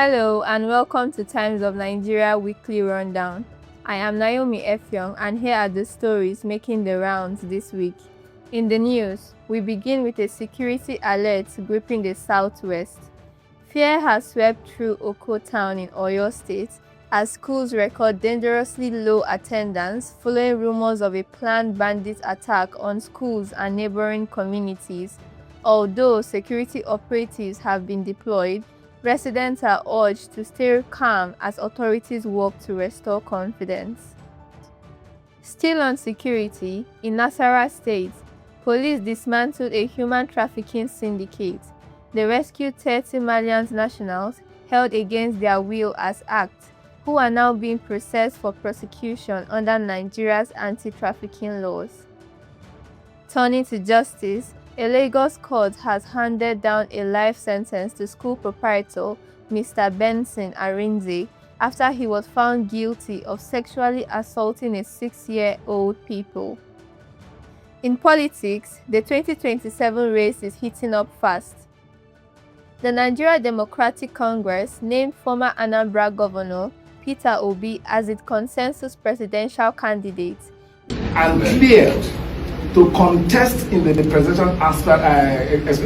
Hello and welcome to Times of Nigeria Weekly Rundown. I am Naomi Effiong and here are the stories making the rounds this week. In the news, we begin with a security alert gripping the southwest. Fear has swept through Oko Town in Oyo State as schools record dangerously low attendance following rumors of a planned bandit attack on schools and neighbouring communities. Although security operatives have been deployed, residents are urged to stay calm as authorities work to restore confidence. Still on security, in Nasarawa State, police dismantled a human trafficking syndicate. They rescued 30 Malian nationals held against their will as acts, who are now being processed for prosecution under Nigeria's anti-trafficking laws. Turning to justice, a Lagos court has handed down a life sentence to school proprietor Mr. Benson Arinze after he was found guilty of sexually assaulting a 6-year-old pupil. In politics, the 2027 race is heating up fast. The Nigeria Democratic Congress named former Anambra Governor Peter Obi as its consensus presidential candidate and cleared to contest in the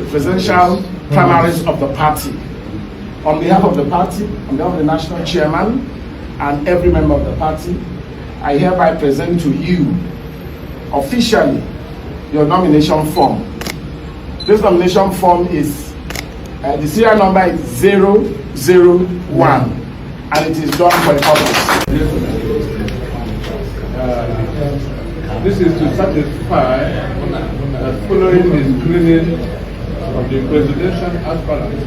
presidential primaries of the party. On behalf of the party, on behalf of the national chairman and every member of the party, I hereby present to you officially your nomination form. This nomination form is, the serial number is 001 and it is done for a purpose. This is to satisfy that following the screening of the presidential aspirants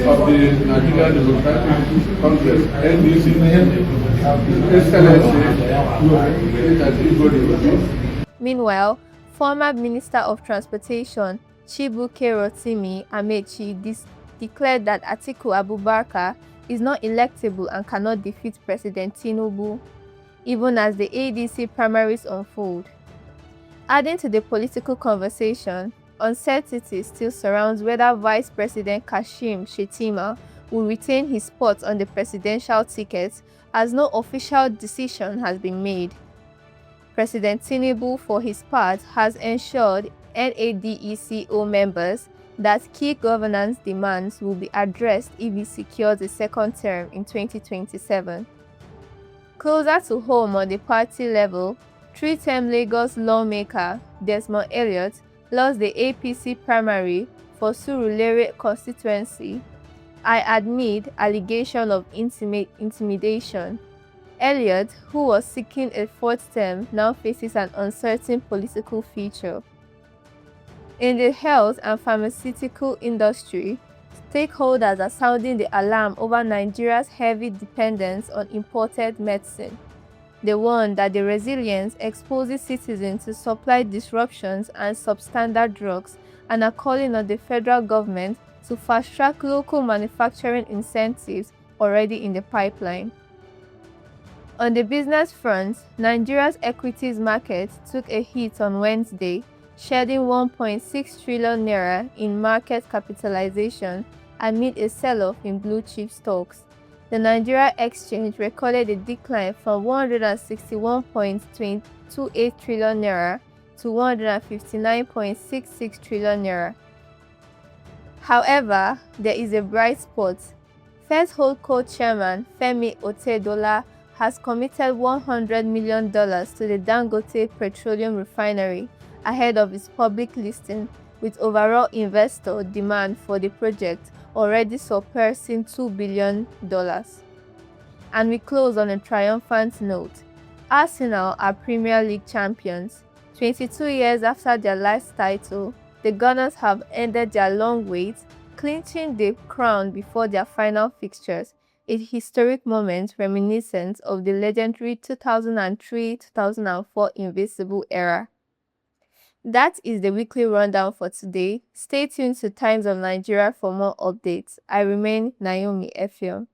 of the Nigeria Democratic Congress, NDC, Excellency. Meanwhile, former Minister of Transportation Chibuike Rotimi Amechi declared that Atiku Abubakar is not electable and cannot defeat President Tinubu, even as the ADC primaries unfold. Adding to the political conversation, uncertainty still surrounds whether Vice President Kashim Shettima will retain his spot on the presidential ticket, as no official decision has been made. President Tinubu, for his part, has ensured NADECO members that key governance demands will be addressed if he secures a second term in 2027. Closer to home on the party level, three-term Lagos lawmaker Desmond Elliott lost the APC primary for Surulere constituency amid allegation of intimidation. Elliott, who was seeking a fourth term, now faces an uncertain political future. In the health and pharmaceutical industry, stakeholders are sounding the alarm over Nigeria's heavy dependence on imported medicine. They warn that the resilience exposes citizens to supply disruptions and substandard drugs and are calling on the federal government to fast-track local manufacturing incentives already in the pipeline. On the business front, Nigeria's equities market took a hit on Wednesday, shedding 1.6 trillion naira in market capitalization amid a sell-off in blue-chip stocks. The Nigeria exchange recorded a decline from 161.28 trillion naira to 159.66 trillion naira. However, there is a bright spot. First Holdco chairman Femi Otedola has committed $100 million to the Dangote Petroleum Refinery ahead of its public listing, with overall investor demand for the project already surpassing $2 billion. And we close on a triumphant note. Arsenal are Premier League champions. 22 years after their last title, the Gunners have ended their long wait, clinching the crown before their final fixtures, a historic moment reminiscent of the legendary 2003-2004 Invincible era. That is the weekly rundown for today. Stay tuned to Times of Nigeria for more updates. I remain Naomi Effiong.